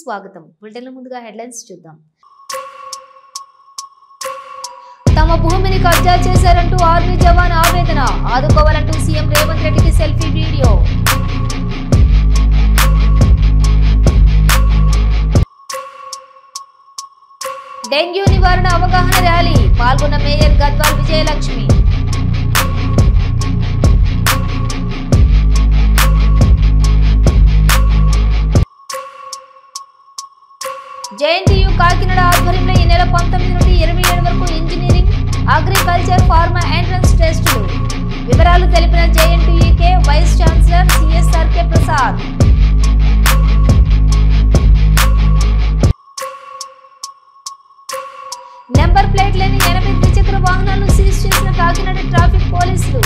స్వాగతం. బులెటిన్ల ముందుగా హెడ్లైన్స్ చూద్దాం. తమ భూమిని కబ్జా చేశారంటూ ఆర్మీ జవాన్ ఆవేదన. ఆదుకోవాలంటూ సీఎం రేవంత్ రెడ్డికి సెల్ఫీ వీడియో. డెంగ్యూ నివారణ అవగాహన ర్యాలీ పాల్గొన్న మేయర్ గద్వాల్ విజయలక్ష్మి. జేఎన్టీయూ కాకినాడ ఆధ్వర్యంలో ఈ నెల 19 నుండి 27 వరకు ఇంజనీరింగ్, అగ్రికల్చర్, ఫార్మా ఎంట్రన్స్ టెస్టులు. వివరాలు తెలిపిన JNTUK vice chancellor CSRK Prasad. Number plate లేని 80 ద్విచక్ర వాహనాలను సీజ్ చేసిన కాకినాడ ట్రాఫిక్ పోలీసులు.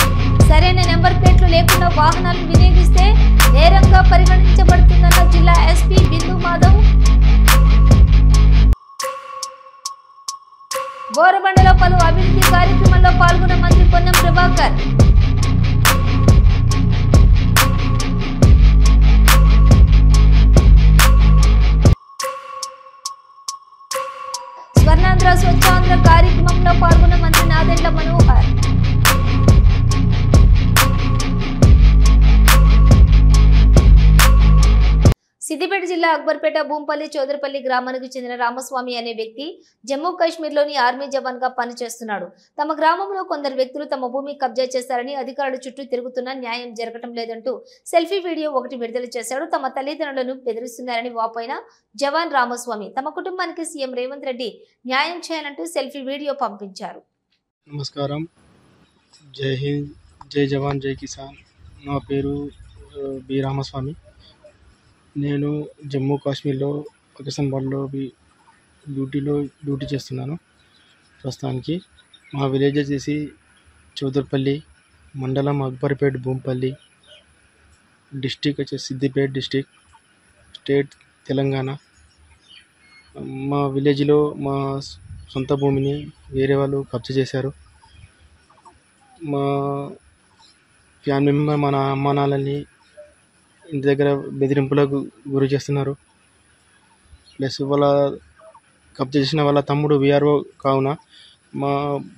సరైన నెంబర్ ప్లేట్లు లేకుండా వాహనాలను వినియోగిస్తే నేరంగా పరిగణించబడుతుందన్న జిల్లా ఎస్పీ బిందు మాధవ్. బోరబండలో పలు అభివృద్ధి కార్యక్రమాల్లో పాల్గొన్న మంత్రి పొన్నం ప్రభాకర్. స్వర్ణాంధ్ర స్వచ్ఛాంధ్ర కార్యక్రమంలో పాల్గొన్న మంత్రి నాదెండ్ల మనోహర్. సిద్దిపేట జిల్లా అక్బర్పేట భూంపల్లి చౌదరపల్లి గ్రామానికి చెందిన రామస్వామి అనే వ్యక్తి జమ్మూ కాశ్మీర్లోని ఆర్మీ జవాన్ గా పనిచేస్తున్నాడు. తమ గ్రామంలో కొందరు వ్యక్తులు తమ భూమి కబ్జా చేశారని, అధికారుల చుట్టూ తిరుగుతున్నా న్యాయం జరగటం లేదంటూ సెల్ఫీ వీడియో ఒకటి విడుదల చేశాడు. తమ తల్లిదండ్రులను బెదిరిస్తున్నారని వాపోయిన జవాన్ రామస్వామి తమ కుటుంబానికి సీఎం రేవంత్ రెడ్డి న్యాయం చేయాలంటూ సెల్ఫీ వీడియో పంపించారు. నమస్కారం. జై హింద్, జై జవాన్, జై కిసాన్. నా పేరు బి రామస్వామి. నేను జమ్మూ కాశ్మీర్లో పాకిస్తాన్లో డ్యూటీ చేస్తున్నాను ప్రస్తుతానికి. మా విలేజ్ వచ్చేసి చౌదర్పల్లి, మండలం అక్బర్పేట్, భూంపల్లి, డిస్టిక్ వచ్చేసి సిద్దిపేట డిస్టిక్, స్టేట్ తెలంగాణ. మా విలేజ్లో మా సొంత భూమిని వేరే వాళ్ళు కబ్జా చేశారు. మా ఫ్యామిలీ మెంబర్, మన అమ్మ నాన్నల్ని ఇంటి దగ్గర బెదిరింపులకు గురి చేస్తున్నారు. ప్లస్ వాళ్ళ కబ్జా చేసిన వాళ్ళ తమ్ముడు విఆర్ఓ కావున మా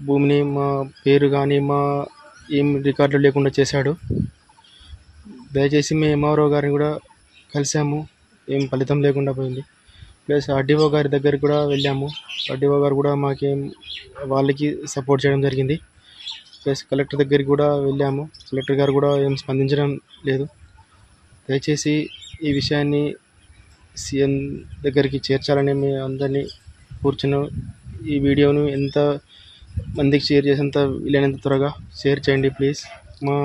భూమిని, మా పేరు కానీ మా ఏం రికార్డులు లేకుండా చేశాడు. దయచేసి మేము ఎంఆర్ఓ గారిని కూడా కలిసాము, ఏం ఫలితం లేకుండా పోయింది. ప్లస్ ఆర్డీఓ గారి దగ్గరికి కూడా వెళ్ళాము. ఆర్డీఓ గారు కూడా మాకేం వాళ్ళకి సపోర్ట్ చేయడం జరిగింది. ప్లస్ కలెక్టర్ దగ్గరికి కూడా వెళ్ళాము. కలెక్టర్ గారు కూడా ఏం స్పందించడం లేదు. దయచేసి ఈ విషయాన్ని సీఎం దగ్గరికి చేర్చాలని మీ అందరినీ కూర్చుని ఈ వీడియోను ఎంత మందికి షేర్ చేసేంత వీలైనంత త్వరగా షేర్ చేయండి ప్లీజ్. మా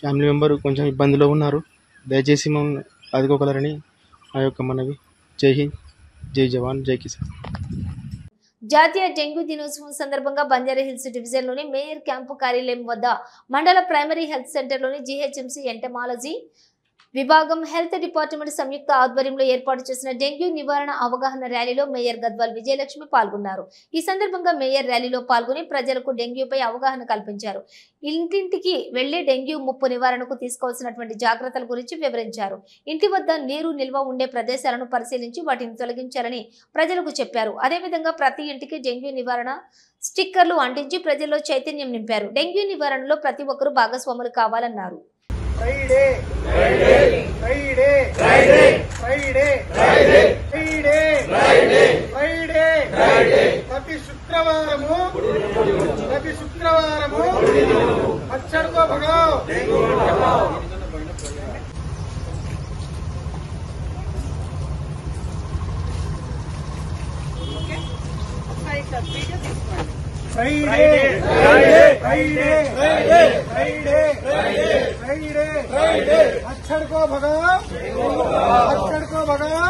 ఫ్యామిలీ మెంబర్ కొంచెం ఇబ్బందిలో ఉన్నారు. దయచేసి మమ్మల్ని ఆదుకోగలరని నా యొక్క మనవి. జై హింద్, జై జవాన్, జై కిసాన్. జాతీయ డెంగ్యూ దినోత్సవం సందర్భంగా బంజారాహిల్స్ డివిజన్లోని మేయర్ క్యాంపు కార్యాలయం వద్ద మండల ప్రైమరీ హెల్త్ సెంటర్లోని జీహెచ్ఎంసీ ఎంటమాలజీ విభాగం, హెల్త్ డిపార్ట్మెంట్ సంయుక్త ఆధ్వర్యంలో ఏర్పాటు చేసిన డెంగ్యూ నివారణ అవగాహన ర్యాలీలో మేయర్ గద్వాల్ విజయలక్ష్మి పాల్గొన్నారు. ఈ సందర్భంగా మేయర్ ర్యాలీలో పాల్గొని ప్రజలకు డెంగ్యూపై అవగాహన కల్పించారు. ఇంటింటికి వెళ్లి డెంగ్యూ ముప్పు నివారణకు తీసుకోవాల్సినటువంటి జాగ్రత్తల గురించి వివరించారు. ఇంటి వద్ద నీరు నిల్వ ఉండే ప్రదేశాలను పరిశీలించి వాటిని తొలగించాలని ప్రజలకు చెప్పారు. అదేవిధంగా ప్రతి ఇంటికి డెంగ్యూ నివారణ స్టిక్కర్లు అంటించి ప్రజల్లో చైతన్యం నింపారు. డెంగ్యూ నివారణలో ప్రతి ఒక్కరూ భాగస్వాములు కావాలన్నారు. Friday, Friday, Friday, Friday, Friday, Friday, Friday, Friday, Friday, Friday. ప్రతి శుక్రవారము మచ్చర్కో భగావ్, Friday, Friday, Friday, Friday, Friday, Friday, Friday, Friday. मच्छर को भगाओ, मच्छर को भगाओ.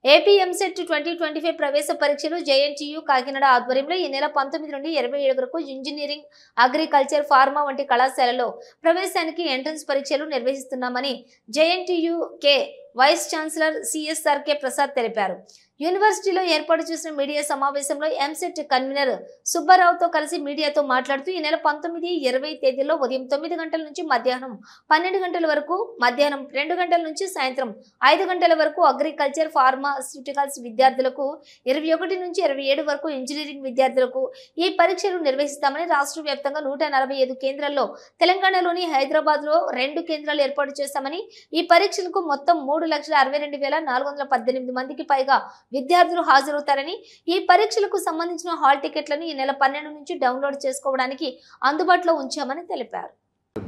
ఏపీ ఎంసెట్ 2025 ప్రవేశ పరీక్షలు జేఎన్టీయూ కాకినాడ ఆధ్వర్యంలో ఈ నెల 19 నుండి 27 వరకు ఇంజనీరింగ్, అగ్రికల్చర్, ఫార్మా వంటి కళాశాలలో ప్రవేశానికి ఎంట్రన్స్ పరీక్షలు నిర్వహిస్తున్నామని JNTUK vice chancellor CSRK Prasad తెలిపారు. యూనివర్సిటీలో ఏర్పాటు చేసిన మీడియా సమావేశంలో ఎంసెట్ కన్వీనర్ సుబ్బారావుతో కలిసి మీడియాతో మాట్లాడుతూ ఈ నెల 19, 20 తేదీల్లో ఉదయం 9 గంటల నుంచి మధ్యాహ్నం 12 గంటల వరకు, మధ్యాహ్నం 2 గంటల నుంచి సాయంత్రం 5 గంటల వరకు అగ్రికల్చర్, ఫార్మాస్యూటికల్స్ విద్యార్థులకు, 21 నుంచి 27 వరకు ఇంజనీరింగ్ విద్యార్థులకు ఈ పరీక్షలు నిర్వహిస్తామని రాష్ట్ర వ్యాప్తంగా 145 కేంద్రాల్లో తెలంగాణలోని హైదరాబాద్ లో 2 కేంద్రాలు ఏర్పాటు చేస్తామని, ఈ పరీక్షలకు మొత్తం 3,62,418 మందికి పైగా విద్యార్థులు హాజరవుతారని, ఈ పరీక్షలకు సంబంధించిన హాల్ టికెట్లను ఈ నెల 12 నుంచి డౌన్లోడ్ చేసుకోవడానికి అందుబాటులో ఉంచామని తెలిపారు.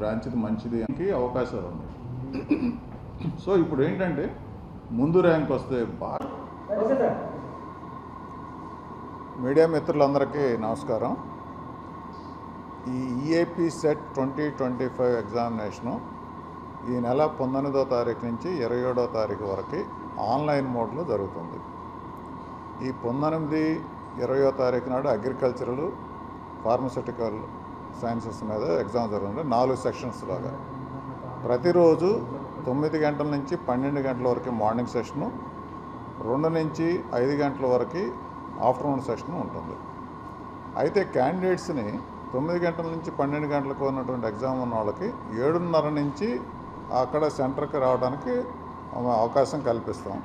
బ్రాంచ్ మంచిది అవకాశాలు ఉన్నాయి. సో ఇప్పుడు ఏంటంటే ముందు ర్యాంక్ వస్తే బాగా. మీడియా మిత్రులందరికీ నమస్కారం. ఈ ఈఏపీ సెట్ 2025 ఎగ్జామినేషను ఈ నెల 19వ తారీఖు నుంచి 27వ తారీఖు వరకు ఆన్లైన్ మోడ్లో జరుగుతుంది. ఈ 19, 20వ తారీఖు నాడు అగ్రికల్చరల్, ఫార్మస్యూటికల్ సైన్సెస్ మీద ఎగ్జామ్ జరుగుతుంది. 4 సెక్షన్స్ లాగా ప్రతిరోజు 9 గంటల నుంచి 12 గంటల వరకు మార్నింగ్ సెషను, 2 నుంచి 5 గంటల వరకు ఆఫ్టర్నూన్ సెషన్ ఉంటుంది. అయితే క్యాండిడేట్స్ని 9 గంటల నుంచి 12 గంటలకు ఉన్నటువంటి ఎగ్జామ్ ఉన్న వాళ్ళకి 7:30 నుంచి అక్కడ సెంటర్కి రావడానికి అవకాశం కల్పిస్తాం.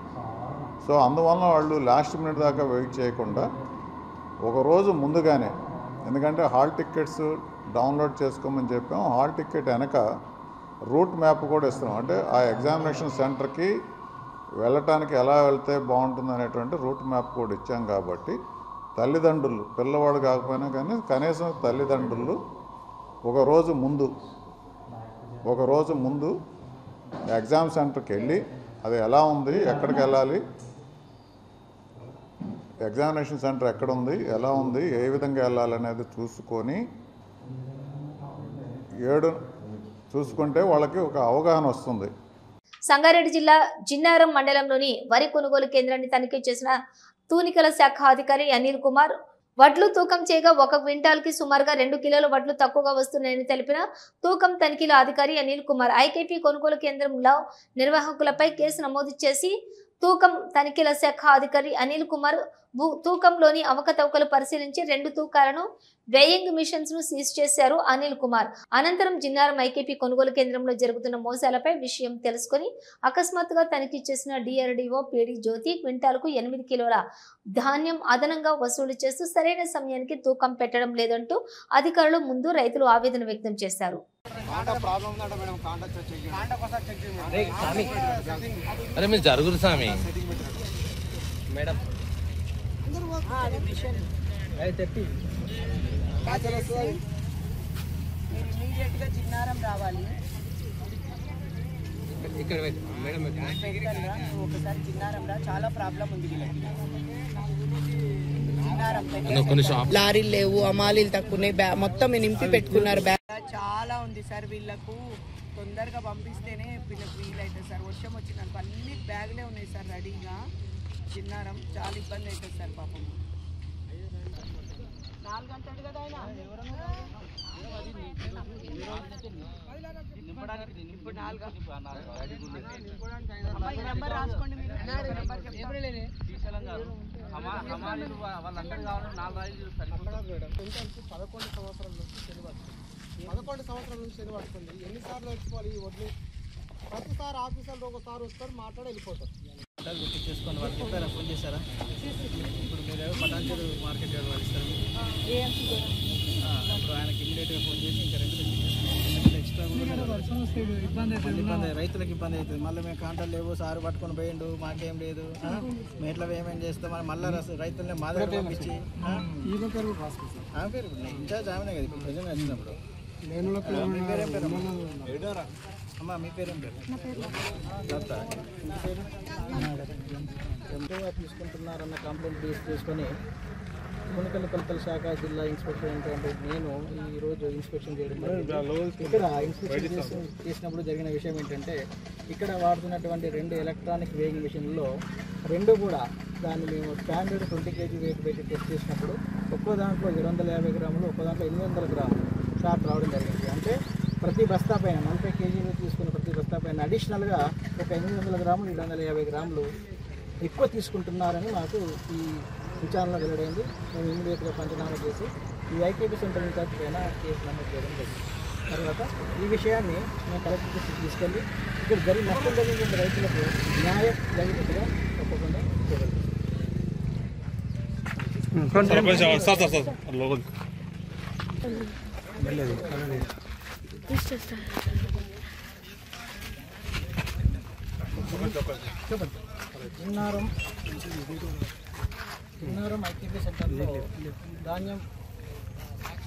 సో అందువలన వాళ్ళు లాస్ట్ మినిట్ దాకా వెయిట్ చేయకుండా ఒకరోజు ముందుగానే, ఎందుకంటే హాల్ టికెట్స్ డౌన్లోడ్ చేసుకోమని చెప్పాం, హాల్ టికెట్ వెనక రూట్ మ్యాప్ కూడా ఇస్తున్నాం. అంటే ఆ ఎగ్జామినేషన్ సెంటర్కి వెళ్ళటానికి ఎలా వెళ్తే బాగుంటుంది అనేటువంటి రూట్ మ్యాప్ కూడా ఇచ్చాం. కాబట్టి తల్లిదండ్రులు, పిల్లవాడు కాకపోయినా కానీ కనీసం తల్లిదండ్రులు ఒకరోజు ముందు ఎగ్జామ్ సెంటర్కి వెళ్ళి అది ఎలా ఉంది, ఎక్కడికి వెళ్ళాలి, ఎగ్జామినేషన్ సెంటర్ ఎక్కడ ఉంది, ఎలా ఉంది, ఏ విధంగా వెళ్ళాలి అనేది చూసుకుంటే వాళ్ళకి ఒక అవగాహన వస్తుంది. సంగారెడ్డి జిల్లా జిన్నారం మండలంలోని వరి కొనుగోలు కేంద్రాన్ని తనిఖీ చేసిన తూనికల శాఖ అధికారి అనిల్ కుమార్ వడ్లు తూకం చేయగా 1 క్వింటాల్కి సుమారుగా 2 కిలోల వడ్లు తక్కువగా వస్తున్నాయని తెలిపిన తూకం తనిఖీల అధికారి అనిల్ కుమార్ ఐకేపీ కొనుగోలు కేంద్రంలో నిర్వాహకులపై కేసు నమోదు చేసి తూకం తనిఖీల శాఖ అధికారి అనిల్ కుమార్ తూకంలోని అవకతవకలు పరిశీలించి 2 తూకాలను వేయింగ్ మిషన్స్ ను సీజ్ చేశారు అనిల్ కుమార్. అనంతరం జిన్నారం ఐకేపీ కొనుగోలు కేంద్రంలో జరుగుతున్న మోసాలపై విషయం తెలుసుకుని అకస్మాత్తుగా తనిఖీ చేసిన డిఆర్డీఓ పీడి జ్యోతి క్వింటాల్కు 8 కిలోల ధాన్యం అదనంగా వసూలు చేస్తూ సరైన సమయానికి తూకం పెట్టడం లేదంటూ అధికారులు ముందు రైతులు ఆవేదన వ్యక్తం చేశారు. జిన్నారం రావాలి, ఒకసారి జిన్నారం రా, చాలా ప్రాబ్లం ఉంది. లారీలు లేవు, అమాలీలు తక్కువ, మొత్తం నింపి పెట్టుకున్నారు. చాలా ఉంది సార్, వీళ్ళకు తొందరగా పంపిస్తేనే వీళ్ళకి వీలవుతుంది సార్. వర్షం వచ్చిందనుకో అన్ని బ్యాగులే ఉన్నాయి సార్ రెడీగా. జిన్నారం చాలా ఇబ్బంది అవుతుంది సార్ పాపం. 4 గంటలు కదా ఆయన నెంబర్ రాసుకోండి మీరు. 11 సంవత్సరాల నుంచి శని పడుతుంది. ఎన్నిసార్లు వచ్చుకోవాలి ఈ వడ్లు? ప్రతిసారి ఆఫీసర్లు ఒకసారి వస్తారు, మాట్లాడి వెళ్ళిపోతారు. గుర్తు చేసుకొని వాళ్ళు చెప్పారా, ఫోన్ చేశారా? ఇప్పుడు మీరు పటాన్చెరు మార్కెట్ వాళ్ళు ఇస్తారు, అప్పుడు ఆయనకి ఇమీడియట్గా ఫోన్ చేసి ఇంకా 2 ఎక్స్ట్రా ఇబ్బంది, రైతులకు ఇబ్బంది అవుతుంది. మళ్ళీ మేము కాంటాక్ట్ లేవు, సారు పట్టుకొని పోయిండు, మాకేం లేదు, మేము ఎట్లా ఏమేమి చేస్తాం, మళ్ళీ రైతులనే మా దగ్గర పంపించి పేరు ఇన్ఛార్జ్ ఆమెనే కదా ఇప్పుడు ప్రజెంట్ వచ్చినప్పుడు. అమ్మా మీ పేరేం పేరు? ఎంతగా తీసుకుంటున్నారన్న కంప్లైంట్ బేస్ చేసుకొని కొనుగోలు శాఖ జిల్లా ఇన్స్పెక్టర్ ఏంటంటే నేను ఈరోజు ఇన్స్పెక్షన్ చేయడం ఇక్కడ ఇన్స్పెక్షన్ చేసినప్పుడు జరిగిన విషయం ఏంటంటే ఇక్కడ వాడుతున్నటువంటి 2 ఎలక్ట్రానిక్ వేయింగ్ మిషన్లో 2 కూడా దాన్ని మేము స్టాండర్డ్ 20 kg వెయిట్ పెట్టి టెస్ట్ చేసినప్పుడు ఒక్కో దాంట్లో 250 గ్రాములు, ఒక్కో దాంట్లో 800 గ్రాములు షార్ట్ రావడం జరిగింది. అంటే ప్రతి బస్తా పైన 40 కేజీలు తీసుకున్న ప్రతి బస్తా పైన అడిషనల్గా ఒక 800 గ్రాములు 750 గ్రాములు ఎక్కువ తీసుకుంటున్నారని మాకు ఈ విచారణలో వెల్లడైంది. మేము ఇమీడియట్గా పంచనామా చేసి ఈ ఐకేపీ సెంటర్ ఇన్ఛార్జ్ పైన కేసు నమోదు చేయడం జరిగింది. తర్వాత ఈ విషయాన్ని మేము కలెక్టర్ దృష్టికి తీసుకెళ్ళి ఇక్కడ నష్టం జరిగిన రైతులకు న్యాయం జరిగినట్టుగా తప్పకుండా చేయగలుగుతాం. జిన్నారం ఐకేపీ సెంటర్లో ధాన్యం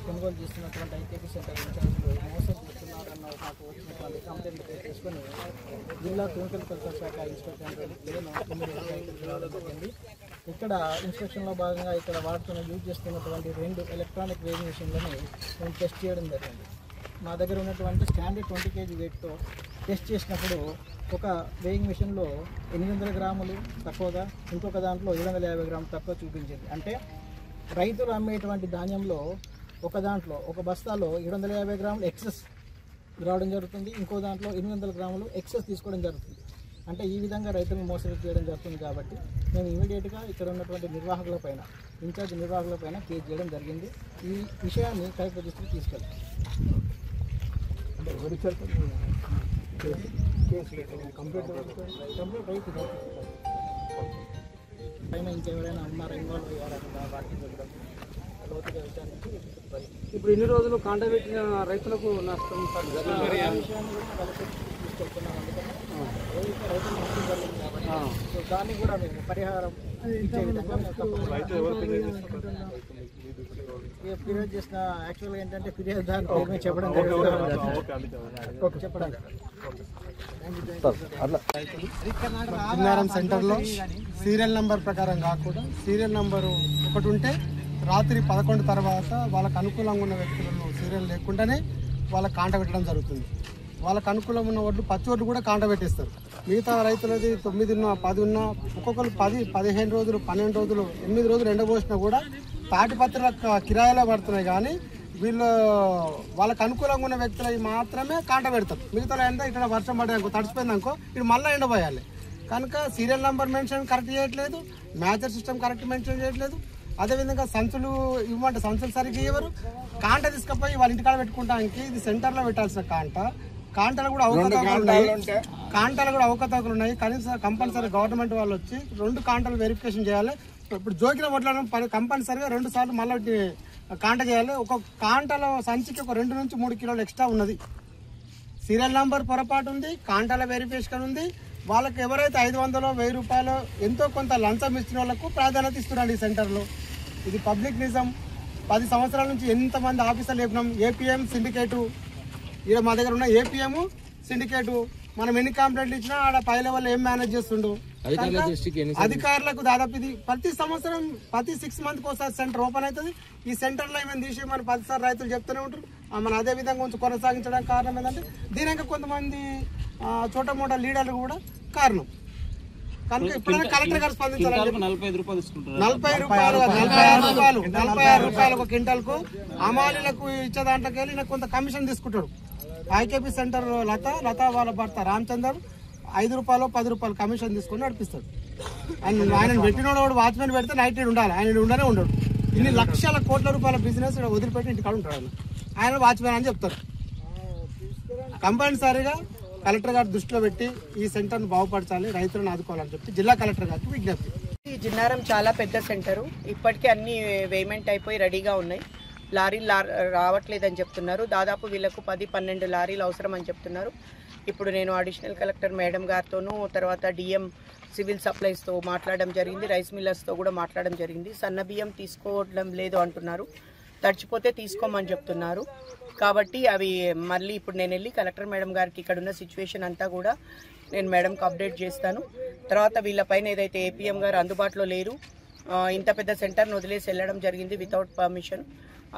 కొనుగోలు చేస్తున్నటువంటి ఐకేపీ సెంటర్ ఇన్ఛార్జ్లు మోసం చేస్తున్నారన్న మాకు వచ్చినటువంటి కంప్లైంట్ తీసుకొని జిల్లా కెమికల్ కల్చర్ శాఖ ఇన్స్పెక్టర్ నేను జరిగింది. ఇక్కడ ఇన్స్పెక్షన్లో భాగంగా ఇక్కడ వాడుతున్న యూజ్ చేస్తున్నటువంటి 2 ఎలక్ట్రానిక్ వేయింగ్ మిషన్లను మేము టెస్ట్ చేయడం జరిగింది. మా దగ్గర ఉన్నటువంటి స్టాండర్డ్ 20 kg వెయిట్తో టెస్ట్ చేసినప్పుడు ఒక వేయింగ్ మిషన్లో 800 గ్రాములు తక్కువగా, ఇంకొక దాంట్లో 750 గ్రాములు తక్కువ చూపించింది. అంటే రైతులు అమ్మేటువంటి ధాన్యంలో ఒక దాంట్లో ఒక బస్తాలో 750 గ్రాములు ఎక్సెస్ రావడం జరుగుతుంది, ఇంకో దాంట్లో 800 గ్రాములు ఎక్సెస్ తీసుకోవడం జరుగుతుంది. అంటే ఈ విధంగా రైతులను మోసం చేయడం జరుగుతుంది. కాబట్టి మేము ఇమీడియట్గా ఇక్కడ ఉన్నటువంటి నిర్వాహకులపైన, ఇన్ఛార్జ్ నిర్వాహకులపైన కేసు చేయడం జరిగింది. ఈ విషయాన్ని కలెక్టర్ దృష్టికి తీసుకెళ్తాం. కంప్లీట్ రైతు పైన ఇంకెవరైనా ఉన్నారా, ఇన్వాల్వ్ అయ్యారా వాటిని చూడడం లోతుగా విచారించి. ఇప్పుడు ఇన్ని రోజులు కాంట పెట్టిన రైతులకు నష్టం విషయాన్ని కూడా కలెక్టర్ తీసుకెళ్తున్నాం. అందుకని రైతులు నష్టం జరిగింది కాబట్టి సో దాన్ని కూడా మేము పరిహారం ఇచ్చే విధంగా ఫిర్యాదు చేసిన యాక్చువల్గా ఏంటంటే ఫిర్యాదు దాని పేరు చెప్పడం జిన్నారం సెంటర్లో సీరియల్ నెంబర్ ప్రకారం కాకుండా సీరియల్ నెంబరు ఒకటి ఉంటే రాత్రి 11 తర్వాత వాళ్ళకు అనుకూలంగా ఉన్న వ్యక్తులను సీరియల్ లేకుండానే వాళ్ళకి కాంట పెట్టడం జరుగుతుంది. వాళ్ళకు అనుకూలం ఉన్న వడ్లు పచ్చి వడ్లు కూడా కాంట పెట్టేస్తారు. మిగతా రైతులది 9 ఉన్నా 10 ఉన్నా ఒక్కొక్కరు 10, 15 రోజులు, 12 రోజులు, 8 రోజులు ఎండబోసినా కూడా తాటిపత్రుల కిరాయిలో పడుతున్నాయి. కానీ వీళ్ళు వాళ్ళకు అనుకూలంగా ఉన్న వ్యక్తులవి మాత్రమే కాంట పెడతారు. మిగతా ఎంత ఇక్కడ వర్షం పడేందుకో తడిచిపోయిందనుకో ఇటు మళ్ళీ ఎండబోయాలి. కనుక సీరియల్ నెంబర్ మెన్షన్ కరెక్ట్ చేయట్లేదు, మ్యాచర్ సిస్టమ్ కరెక్ట్ మెన్షన్ చేయట్లేదు. అదేవిధంగా సంచులు ఇవ్వమంటే సంచులు సరిగ్గా ఇవ్వరు. కాంట తీసుకుపోయి వాళ్ళ ఇంటికాడ పెట్టుకుంటానికి ఇది సెంటర్లో పెట్టాల్సిన కాంటలు కూడా అవకతవకలు ఉన్నాయి. కనీసం కంపల్సరీ గవర్నమెంట్ వాళ్ళు వచ్చి 2 కాంటలు వెరిఫికేషన్ చేయాలి. ఇప్పుడు జోకిన వడ్లను కంపల్సరీగా 2 సార్లు మళ్ళీ కాంట చేయాలి. ఒక కాంటలో సంచికి ఒక 2 నుంచి 3 కిలోలు ఎక్స్ట్రా ఉన్నది. సీరియల్ నంబర్ పొరపాటు ఉంది, కాంటాల వెరిఫికేషన్ ఉంది. వాళ్ళకి ఎవరైతే 500, 1000 రూపాయలు ఎంతో కొంత లంచం ఇచ్చిన వాళ్ళకు ప్రాధాన్యత ఇస్తున్నారు ఈ సెంటర్లో. ఇది పబ్లిక్ నిజం. 10 సంవత్సరాల నుంచి ఎంతమంది ఆఫీసర్లు చెప్పినాం. ఏపీఎం సిండికేటు ఇక్కడ మా దగ్గర ఉన్న ఏపీఎం సిండికేటు మనం ఎన్ని కంప్లైంట్లు ఇచ్చినా ఆడ పై లెవెల్ ఏం మేనేజ్ చేస్తుండు. అధికారులకు దాదాపు ఇది ప్రతి సంవత్సరం ప్రతి 6 మంత్కి ఒకసారి సెంటర్ ఓపెన్ అవుతుంది. ఈ సెంటర్లో ఏమైనా తీసి మన 10 సార్లు రైతులు చెప్తూనే ఉంటారు. మన అదే విధంగా కొంచెం కొనసాగించడానికి కారణం ఏంటంటే దీనికి కొంతమంది చోట మోట లీడర్లు కూడా కారణం. కనుక ఇప్పుడైనా కలెక్టర్ గారు స్పందించాలి. 45 రూపాయలు తీసుకుంటారు. 46 రూపాయలు ఒక క్వింటాల్కు అమాలీలకు ఇచ్చే దాంట్లోకి వెళ్ళి కొంత కమిషన్ తీసుకుంటాడు. ఐకేపీ సెంటర్ లత వాళ్ళ భర్త రామచందర్ 5 రూపాయలు 10 రూపాయలు కమిషన్ తీసుకొని నడిపిస్తాడు. ఆయన పెట్టినోడు వాచ్మెన్ పెడితే నైట్ ఉండాలి, ఆయన ఉండనే ఉండడు. ఇన్ని లక్షల కోట్ల రూపాయల బిజినెస్ వదిలిపెట్టి ఇంటికాడ ఉంటాడు. ఆయన వాచ్మెన్ అని చెప్తారు. కంపల్సరీగా కలెక్టర్ గారు దృష్టిలో పెట్టి ఈ సెంటర్ను బాగుపరచాలి, రైతులను ఆదుకోవాలని చెప్పి జిల్లా కలెక్టర్ గారికి విజ్ఞప్తి. జిన్నారం చాలా పెద్ద సెంటరు. ఇప్పటికే అన్ని వేమెంట్ అయిపోయి రెడీగా ఉన్నాయి. లారీలు రావట్లేదని చెప్తున్నారు. దాదాపు వీళ్ళకు 10-12 లారీలు అవసరం అని చెప్తున్నారు. ఇప్పుడు నేను అడిషనల్ కలెక్టర్ మేడం గారితోనూ తర్వాత డిఎం సివిల్ సప్లైస్తో మాట్లాడడం జరిగింది. రైస్ మిల్లర్స్తో కూడా మాట్లాడడం జరిగింది. సన్న బియ్యం తీసుకోవడం లేదు అంటున్నారు, తడిచిపోతే తీసుకోమని చెప్తున్నారు. కాబట్టి అవి మళ్ళీ ఇప్పుడు నేను వెళ్ళి కలెక్టర్ మేడం గారికి ఇక్కడ ఉన్న సిచ్యువేషన్ అంతా కూడా నేను మేడంకి అప్డేట్ చేస్తాను. తర్వాత వీళ్ళపైన ఏదైతే ఏపీఎం గారు అందుబాటులో లేరు, ఇంత పెద్ద సెంటర్ను వదిలేసి వెళ్ళడం జరిగింది వితౌట్ పర్మిషన్,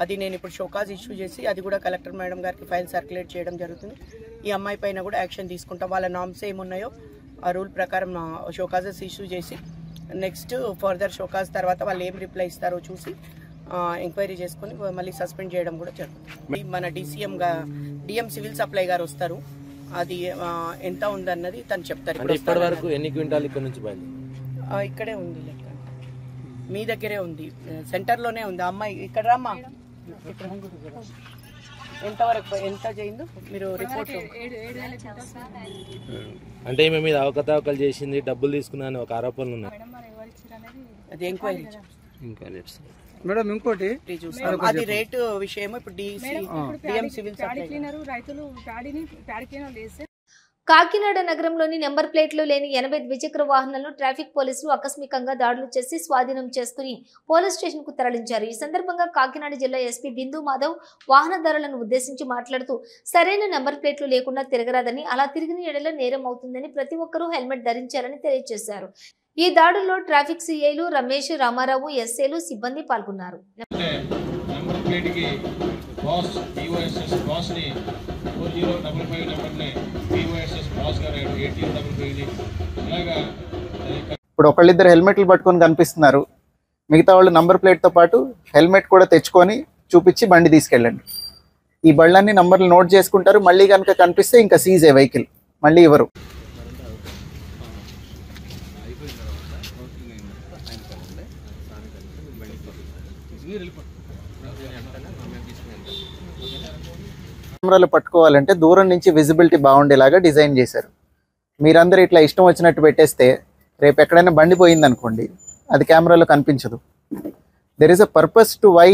అది నేను ఇప్పుడు షోకాజ్ ఇష్యూ చేసి అది కూడా కలెక్టర్ మేడం గారికి ఫైల్ సర్క్యులేట్ చేయడం జరుగుతుంది. ఈ అమ్మాయి పైన కూడా యాక్షన్ తీసుకుంటాం. వాళ్ళ నామ్స్ ఏమున్నాయో ఆ రూల్ ప్రకారం షోకాజెస్ ఇష్యూ చేసి నెక్స్ట్ ఫర్దర్ షోకాజ్ తర్వాత వాళ్ళు ఏం రిప్లై ఇస్తారో చూసి ఎంక్వైరీ చేసుకుని మళ్ళీ సస్పెండ్ చేయడం కూడా జరుగుతుంది. మన డిఎం సివిల్ సప్లై గారు వస్తారు, అది ఎంత ఉందన్నది తను చెప్తారు. ఇప్పటి వరకు ఎన్ని క్వింటాల్ ఇక్కడ నుంచి బయలుదేరి? ఇక్కడే ఉంది లెక్క, మీ దగ్గరే ఉంది, సెంటర్ లోనే ఉంది. అమ్మాయి ఇక్కడ రామ్మా, ఎంతవరకు ఎంత చేయిందో మీరు రిపోర్ట్. అంటే ఈమె మీద అవకతవకలు చేసింది, డబ్బులు తీసుకున్నాను ఒక ఆరోపణలు ఉన్నాయి. అది ఎంక్వైరీ మేడం. ఇంకోటి అది రేటు విషయం. ఇప్పుడు డిఎం సివిల్ సప్లై కాకినాడ నగరంలోని నెంబర్ ప్లేట్లు లేని 80 ద్విచక్ర వాహనాలను ట్రాఫిక్ పోలీసులు ఆకస్మికంగా దాడులు చేసి స్వాధీనం చేసుకుని పోలీస్ స్టేషన్ కు తరలించారు. ఈ సందర్భంగా కాకినాడ జిల్లా ఎస్పీ బిందు మాధవ్ వాహనదారులను ఉద్దేశించి మాట్లాడుతూ సరైన నెంబర్ ప్లేట్లు లేకుండా తిరగరాదని, అలా తిరిగిన ఎడల నేరం అవుతుందని ప్రతి ఒక్కరూ హెల్మెట్ ధరించాలని తెలియజేశారు. ఈ దాడుల్లో ట్రాఫిక్ సిఐలు రమేష్, రామారావు, ఎస్ఏలు సిబ్బంది పాల్గొన్నారు. ఇప్పుడు ఒకళ్ళిద్దరు హెల్మెట్లు పట్టుకొని కనిపిస్తున్నారు, మిగతా వాళ్ళు నంబర్ ప్లేట్తో పాటు హెల్మెట్ కూడా తెచ్చుకొని చూపించి బండి తీసుకెళ్ళండి. ఈ బళ్ళన్నీ నంబర్లు నోట్ చేసుకుంటారు, మళ్ళీ కనుక కనిపిస్తే ఇంకా సీజే వెహికల్, మళ్ళీ ఇవ్వరు. కెమెరాలు పట్టుకోవాలంటే దూరం నుంచి విజిబిలిటీ బాగుండేలాగా డిజైన్ చేశారు. మీరందరూ ఇట్లా ఇష్టం వచ్చినట్టు పెట్టేస్తే రేపు ఎక్కడైనా బండి పోయింది అనుకోండి, అది కెమెరాలో కనిపించదు. There is a purpose to why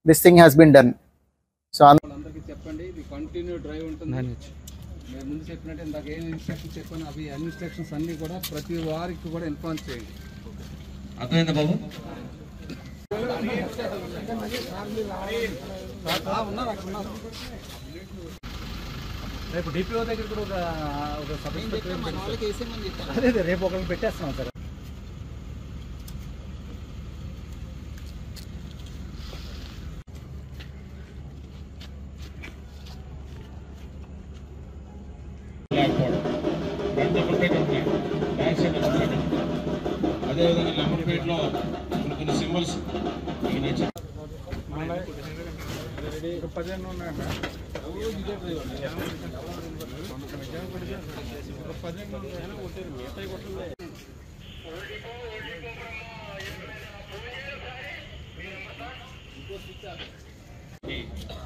this thing has been done. So అందరికీ చెప్పండి, ఇది కంటిన్యూ డ్రైవ్ ఉంటుంది. నేను ముందు చెప్పినట్టు ఇందాక ఏం ఇన్స్ట్రక్షన్స్ చెప్పాను, అవి అన్ని ఇన్స్ట్రక్షన్స్ అన్నీ కూడా ప్రతి వారికి కూడా ఇన్ఫార్మ్ చేయండి. అర్థమైందా బాబు? రేపు డిపిఓ దగ్గర కూడా ఒక సబ్ ఇన్స్పెక్టర్ అదే రేపు ఒకరిని పెట్టేస్తున్నాం సార్. అదేవిధంగా నెంబర్ ప్లేట్లో కొన్ని సింబల్స్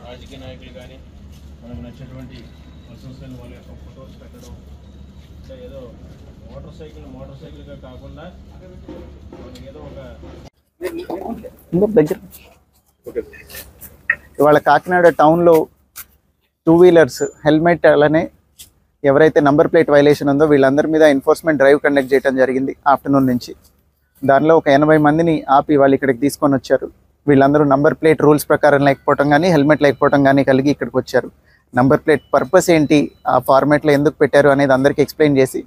రాజకీయ నాయకులు కానీ మనకు నచ్చినటువంటి పర్సన్స్ కానీ వాళ్ళ యొక్క ఫొటోస్ పెట్టడం, ఏదో మోటార్ సైకిల్గా కాకుండా ఏదో ఒక దగ్గర ఇవాళ కాకినాడ టౌన్లో 2 వీలర్స్ హెల్మెట్ అలానే ఎవరైతే నంబర్ ప్లేట్ వైలేషన్ ఉందో వీళ్ళందరి మీద ఎన్ఫోర్స్మెంట్ డ్రైవ్ కండక్ట్ చేయడం జరిగింది ఆఫ్టర్నూన్ నుంచి. దానిలో ఒక 80 మందిని ఆపి వాళ్ళు ఇక్కడికి తీసుకొని వచ్చారు. వీళ్ళందరూ నంబర్ ప్లేట్ రూల్స్ ప్రకారం లేకపోవడం కానీ హెల్మెట్ లేకపోవడం కానీ కలిగి ఇక్కడికి వచ్చారు. నంబర్ ప్లేట్ పర్పస్ ఏంటి, ఆ ఫార్మాట్లో ఎందుకు పెట్టారు అనేది అందరికీ ఎక్స్ప్లెయిన్ చేసి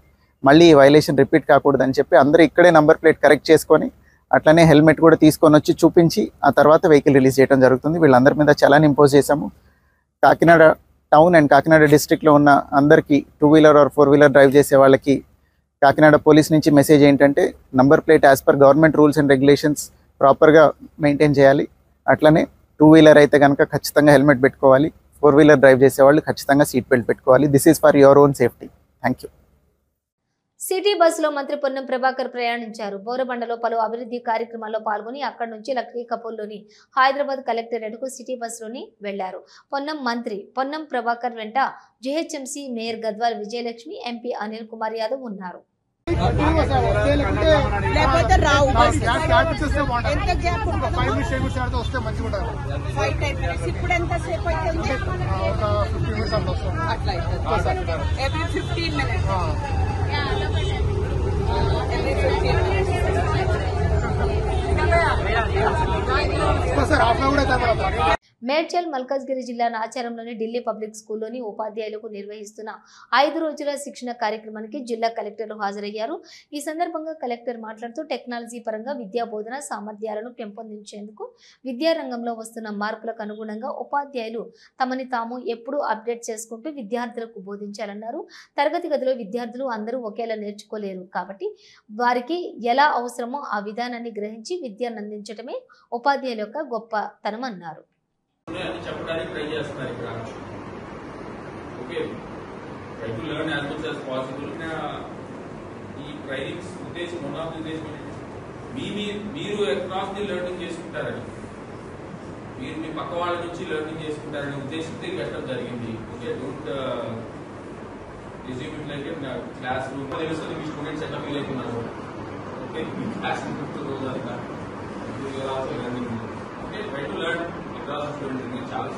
మళ్ళీ ఈ వైలేషన్ రిపీట్ కాకూడదని చెప్పి అందరూ ఇక్కడే నంబర్ ప్లేట్ కరెక్ట్ చేసుకొని అట్లనే హెల్మెట్ కూడా తీసుకొని వచ్చి చూపించి ఆ తర్వాత వెహికల్ రిలీజ్ చేయడం జరుగుతుంది. వీళ్ళందరి మీద చలాన్ ఇంపోజ్ చేశాము. కాకినాడ టౌన్ అండ్ కాకినాడ డిస్ట్రిక్ట్లో ఉన్న అందరికీ 2 వీలర్ ఆర్ 4 వీలర్ డ్రైవ్ చేసే వాళ్ళకి కాకినాడ పోలీస్ నుంచి మెసేజ్ ఏంటంటే number plate as per government rules and regulations ప్రాపర్గా మెయింటైన్ చేయాలి. అట్లనే 2 వీలర్ అయితే కనుక ఖచ్చితంగా హెల్మెట్ పెట్టుకోవాలి, 4 వీలర్ డ్రైవ్ చేసేవాళ్ళు ఖచ్చితంగా సీట్ బెల్ట్ పెట్టుకోవాలి. This is for your own safety. Thank you. City బస్సులో మంత్రి పొన్నం ప్రభాకర్ ప్రయాణించారు. బోరబండలో పలు అభివృద్ధి కార్యక్రమాల్లో పాల్గొని అక్కడి నుంచి లక్డీ కపూర్లోని హైదరాబాద్ కలెక్టరేట్కు సిటీ బస్సులోని వెళ్లారు. మంత్రి పొన్నం ప్రభాకర్ వెంట GHMC mayor Gadwal Vijayalakshmi, MP Anil Kumar Yadav ఉన్నారు. మేడ్చల్ మల్కాజ్గిరి జిల్లా నాచారంలోని ఢిల్లీ పబ్లిక్ స్కూల్లోని ఉపాధ్యాయులకు నిర్వహిస్తున్న 5 రోజుల శిక్షణ కార్యక్రమానికి జిల్లా కలెక్టర్లు హాజరయ్యారు. ఈ సందర్భంగా కలెక్టర్ మాట్లాడుతూ టెక్నాలజీ పరంగా విద్యా బోధన సామర్థ్యాలను పెంపొందించేందుకు విద్యారంగంలో వస్తున్న మార్పులకు అనుగుణంగా ఉపాధ్యాయులు తమని తాము ఎప్పుడూ అప్డేట్ చేసుకుంటూ విద్యార్థులకు బోధించాలన్నారు. తరగతి గదిలో విద్యార్థులు అందరూ ఒకేలా నేర్చుకోలేరు కాబట్టి వారికి ఎలా అవసరమో ఆ విధానాన్ని గ్రహించి విద్యను అందించడమే ఉపాధ్యాయుల యొక్క గొప్పతనం అన్నారు. చెప్పడానికి ట్రై చేస్తున్నారు. ఇక్కడ Okay, try to learn as much as possible. ఈ ట్రైనింగ్స్ ఉద్దేశం వన్ ఆఫ్ ది ఉద్దేశం మీరు అక్రాస్ ది లెర్నింగ్ చేసుకుంటారని, మీరు మీ పక్క వాళ్ళ నుంచి లెర్నింగ్ చేసుకుంటారనే ఉద్దేశంతో పెట్టడం జరిగింది. Okay, don't resume it like class room తెలుస్తుంది మీ స్టూడెంట్స్ ఎట్లా ఫీల్ అవుతున్నారు. ఓకే, మీ క్లాస్ రోజు అంతా also learning. Okay, try to learn across students. చాలా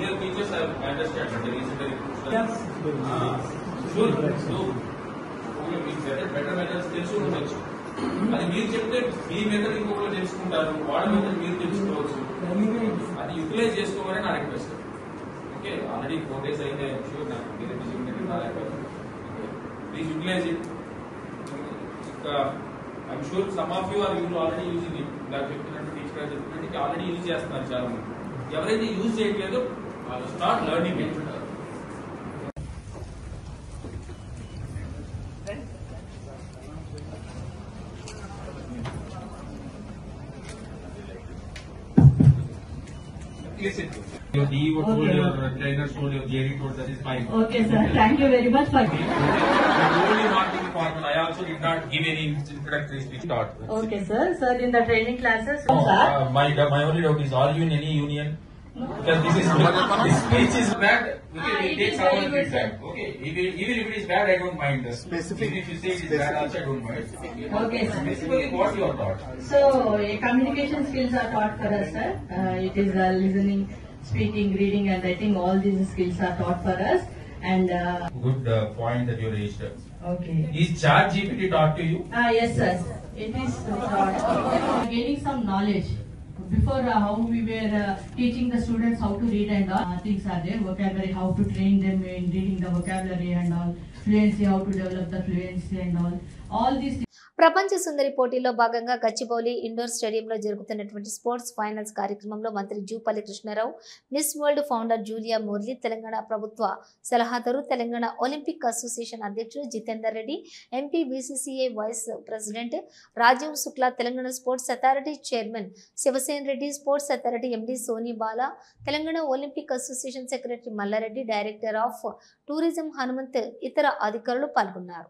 junior teachers I understand, but there is a very better methods తెలుసుకోవచ్చు. అది మీరు చెప్తే మీ మెథడ్ ఇంకొకరు తెలుసుకుంటారు, వాళ్ళ మెథడ్ మీరు తెలుసుకోవచ్చు. అది యూటిలైజ్ చేసుకోవాలని నా రిక్వెస్ట్. ఓకే, ఆల్రెడీ 4 days అయింది. షూర్ నాకు please utilise it. I'm sure some of you are already using it. ఇలా చెప్తున్నట్టు టీచర్ చెప్తున్నట్టు ఆల్రెడీ యూజ్ చేస్తున్నారు చాలా మంది. ఎవరైతే యూజ్ చేయట్లేదో వాళ్ళు start learning it. Listen, your DO told, your trainer told, your JD told, that is fine. Okay, sir. Thank you very much for. Only one thing important. I also did not give any introductory speech. Start. Okay, sir. Sir, in the training classes, No, sir. my only doubt is, are you in any union? Because this speech is bad. Okay, we take some feedback. Okay, even if it is bad, I don't mind. Specific. Even if you say it is bad, also I don't mind. Okay, sir. Basically, what your thought? So, communication skills are taught for us, sir. It is listening, speaking, reading, and writing. All these skills are taught for us. And Good point that you raised. okay. Is ChatGPT taught to you? Yes, sir. It is taught. Gaining some knowledge. Before how we were teaching the students how to read and all things are there, vocabulary, how to train them in reading the vocabulary and all, fluency, how to develop the fluency and all these things. ప్రపంచ సుందరి పోటీలో భాగంగా Gachibowli indoor స్టేడియంలో జరుగుతున్నటువంటి sports finals కార్యక్రమంలో మంత్రి Jupally Krishnarao, Miss World founder Julia Murali, Telangana ప్రభుత్వ సలహాదారు, Telangana Olympic Association అధ్యక్షుడు Jitender Reddy, MP BCCI vice president Rajeev Shukla, Telangana sports authority chairman Shivasena Reddy, sports authority MD Soni Bala, Telangana Olympic Association secretary Malla Reddy, director of tourism Hanumanth, ఇతర అధికారులు పాల్గొన్నారు.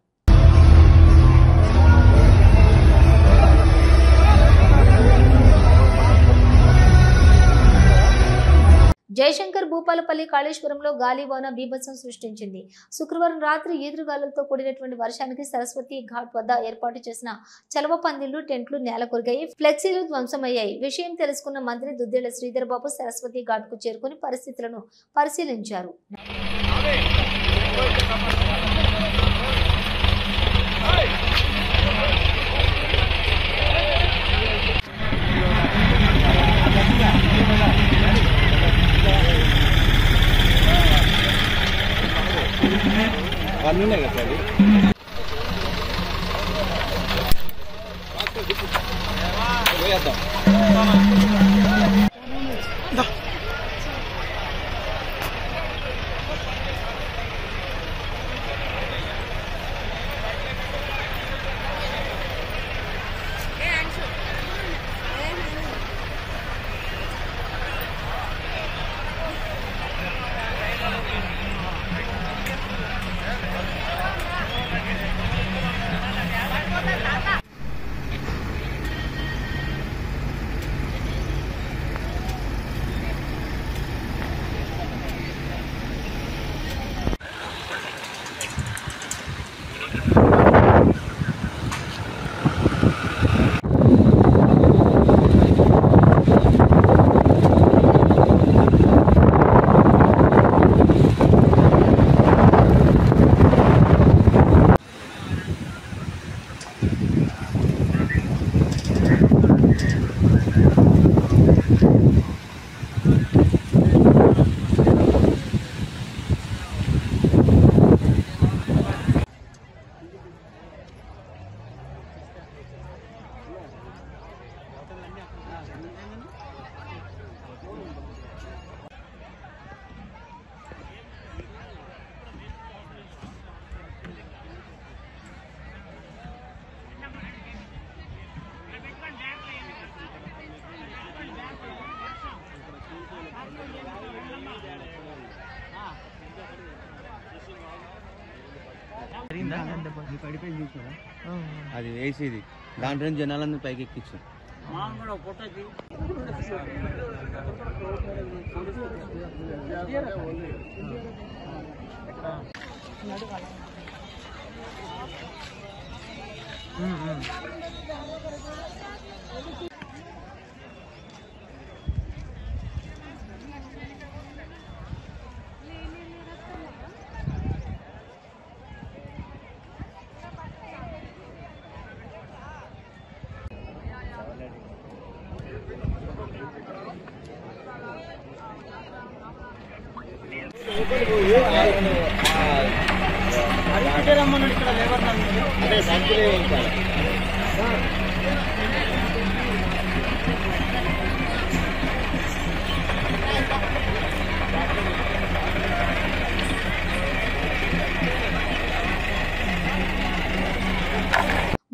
జయశంకర్ భూపాలపల్లి కాళేశ్వరంలో గాలివాన బీభత్సం సృష్టించింది. శుక్రవారం రాత్రి ఈదురుగాలులతో కూడినటువంటి వర్షానికి సరస్వతి ఘాట్ వద్ద ఏర్పాటు చేసిన చలవ పందిళ్లు, టెంట్లు నేల కొరిగాయి, ఫ్లెక్సీలు ధ్వంసమయ్యాయి. విషయం తెలుసుకున్న మంత్రి దుద్దేళ్ల శ్రీధర్ బాబు సరస్వతి ఘాట్ కు చేరుకుని పరిస్థితులను పరిశీలించారు. అది వేసేది దాంట్లో జనాలందరూ పైకి ఎక్కించారు.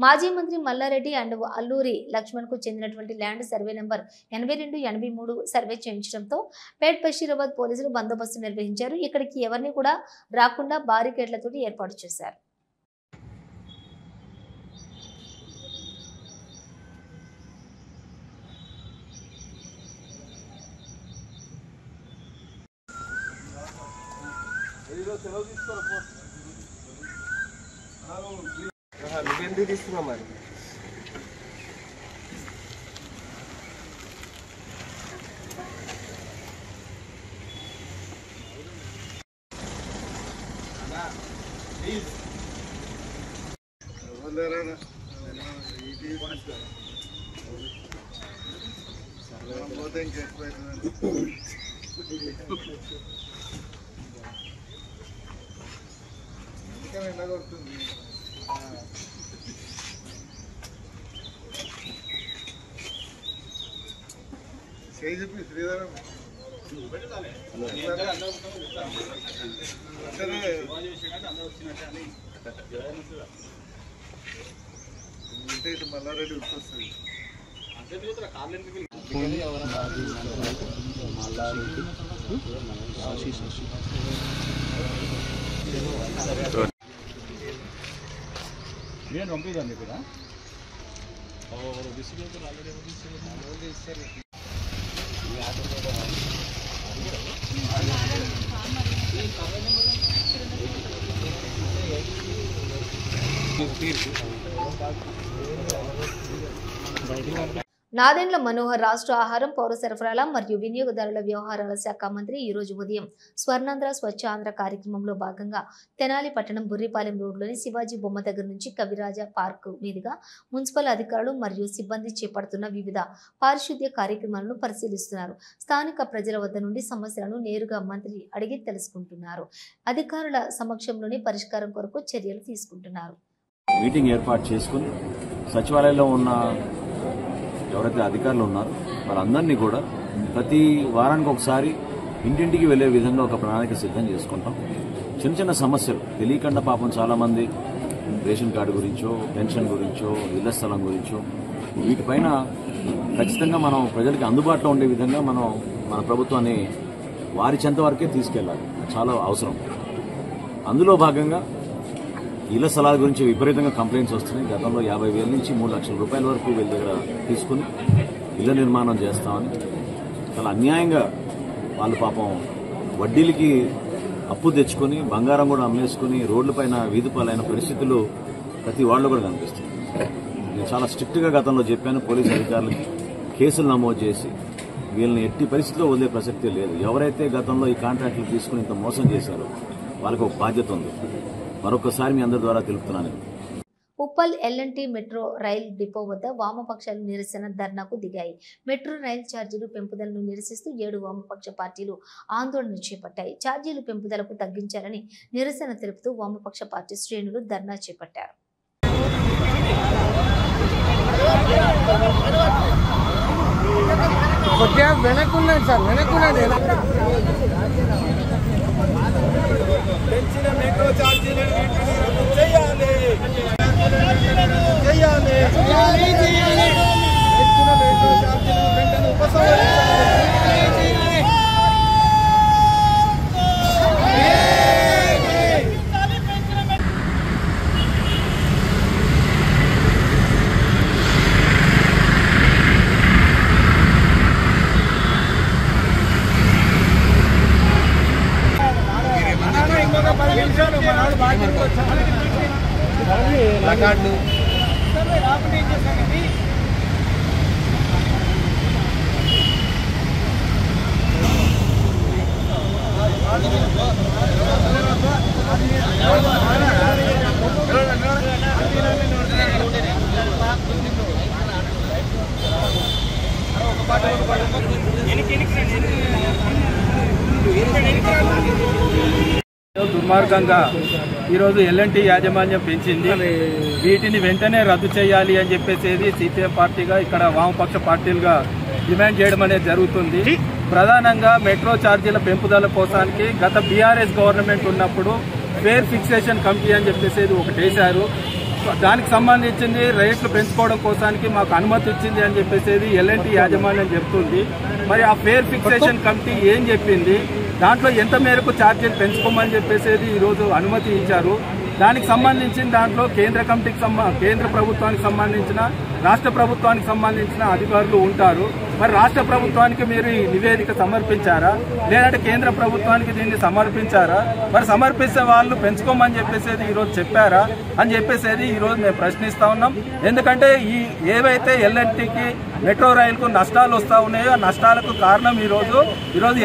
మాజీ మంత్రి మల్లారెడ్డి అండ్ అల్లూరి లక్ష్మణ్ కు చెందినటువంటి ల్యాండ్ సర్వే నెంబర్ 8283 సర్వే చేయించడంతో పేట్ బషీరాబాద్ పోలీసులు బందోబస్తు నిర్వహించారు. ఇక్కడికి ఎవరిని కూడా రాకుండా బారికేడ్లతో ఏర్పాటు చేశారు. నువ్వెందుకు తీసుకున్నావు మరి? శ్రీధరం మల్లారెడ్డి వస్తుంది. నేను పంపిద్దాం ఇక్కడ నాదెండ్ల మనోహర్ రాష్ట్ర ఆహారం పౌర సరఫరాల మరియు వినియోగదారుల వ్యవహారాల శాఖ మంత్రి ఈ రోజు ఉదయం స్వర్ణాంధ్ర స్వచ్ఛ ఆంధ్ర కార్యక్రమంలో భాగంగా తెనాలి పట్టణం బుర్రిపాలెం రోడ్లోని శివాజీ బొమ్మ దగ్గర నుంచి కవిరాజ పార్క్ మీదుగా మున్సిపల్ అధికారులు మరియు సిబ్బంది చేపడుతున్న వివిధ పారిశుద్ధ్య కార్యక్రమాలను పరిశీలిస్తున్నారు. స్థానిక ప్రజల వద్ద నుండి సమస్యలను నేరుగా మంత్రి అడిగి తెలుసుకుంటున్నారు. అధికారుల సమక్షంలోనే పరిష్కారం కొరకు చర్యలు తీసుకుంటున్నారు. మీటింగ్ ఏర్పాటు చేసుకుని సచివాలయంలో ఉన్న ఎవరైతే అధికారులు ఉన్నారో వాళ్ళందరినీ కూడా ప్రతి వారానికి ఒకసారి ఇంటింటికి వెళ్లే విధంగా ఒక ప్రణాళిక సిద్ధం చేసుకుంటాం. చిన్న చిన్న సమస్యలు తెలియకుండా పాపం చాలామంది రేషన్ కార్డు గురించో, పెన్షన్ గురించో, ఇళ్ల స్థలం గురించో వీటిపైన ఖచ్చితంగా మనం ప్రజలకి అందుబాటులో ఉండే విధంగా మనం మన ప్రభుత్వాన్ని వారి చెంత వరకే తీసుకెళ్లాలి. చాలా అవసరం. అందులో భాగంగా ఇళ్ల స్థలాల గురించి విపరీతంగా కంప్లైంట్స్ వస్తున్నాయి. గతంలో 50,000 నుంచి 3 లక్షల రూపాయల వరకు వీళ్ళ దగ్గర తీసుకుని ఇళ్ల నిర్మాణం చేస్తామని చాలా అన్యాయంగా వాళ్ళు పాపం వడ్డీలకి అప్పు తెచ్చుకొని బంగారం కూడా అమ్మేసుకుని రోడ్లపైన వీధిపాలైన పరిస్థితులు ప్రతి వాళ్ళు కూడా కనిపిస్తుంది. నేను చాలా స్ట్రిక్ట్గా గతంలో చెప్పాను. పోలీసు అధికారులకి కేసులు నమోదు చేసి వీళ్ళని ఎట్టి పరిస్థితిలో వదిలే ప్రసక్తే లేదు. ఎవరైతే గతంలో ఈ కాంట్రాక్టులు తీసుకుని ఇంత మోసం చేశారో వాళ్ళకి ఒక బాధ్యత ఉంది. మరొకసారి మీ అందరి ద్వారా తెలుపుతున్నాను. Uppal L and T metro rail depot వద్ద వామపక్షాలు నిరసన ధర్నాకు దిగాయి. మెట్రో రైల్ ఛార్జీలు పెంపుదలను నిరసిస్తూ 7 వామపక్ష పార్టీలు ఆందోళన చేపట్టాయి. ఛార్జీలు పెంపుదలకు తగ్గించాలని నిరసన తెలుపుతూ వామపక్ష పార్టీ శ్రేణులు ధర్నా చేపట్టారు. పెంచిన మెట్రో ఛార్జీలను చేయాలి చేయాలి చేయాలి చేయాలి. పెంచిన మెట్రో ఛార్జీలను వెంటనే ఉపసంహరించాలి. దుర్మార్గంగా ఈరోజు ఎల్ఎన్టీ యాజమాన్యం పెంచింది. వీటిని వెంటనే రద్దు చేయాలి అని చెప్పేసి సిపిఎం పార్టీగా ఇక్కడ వామపక్ష పార్టీలుగా డిమాండ్ చేయడం అనేది జరుగుతుంది. ప్రధానంగా మెట్రో ఛార్జీల పెంపుదల కోసానికి గత బీఆర్ఎస్ గవర్నమెంట్ ఉన్నప్పుడు ఫేర్ ఫిక్సేషన్ కమిటీ అని చెప్పేసి ఒకటి వేశారు. దానికి సంబంధించింది రేట్లు పెంచుకోవడం కోసానికి మాకు అనుమతి ఇచ్చింది అని చెప్పేసి ఎల్ఎన్టీ యాజమాన్యం చెప్తుంది. మరి ఆ ఫేర్ ఫిక్సేషన్ కమిటీ ఏం చెప్పింది, దాంట్లో ఎంత మేరకు ఛార్జీలు పెంచుకోమని చెప్పేసి ఈరోజు అనుమతి ఇచ్చారు. దానికి సంబంధించిన దాంట్లో కేంద్ర ప్రభుత్వానికి సంబంధించిన, రాష్ట్ర ప్రభుత్వానికి సంబంధించిన అధికారులు ఉంటారు. మరి రాష్ట్ర ప్రభుత్వానికి మీరు ఈ నివేదిక సమర్పించారా, లేదంటే కేంద్ర ప్రభుత్వానికి దీన్ని సమర్పించారా? మరి సమర్పిస్తే వాళ్ళు పెంచుకోమని చెప్పేసి ఈరోజు చెప్పారా అని చెప్పేసి ఈరోజు మేము ప్రశ్నిస్తా ఉన్నాం. ఎందుకంటే ఈ ఏవైతే ఎల్ఎన్టీకి మెట్రో రైలుకు నష్టాలు వస్తూ ఉన్నాయో ఆ నష్టాలకు కారణం ఈరోజు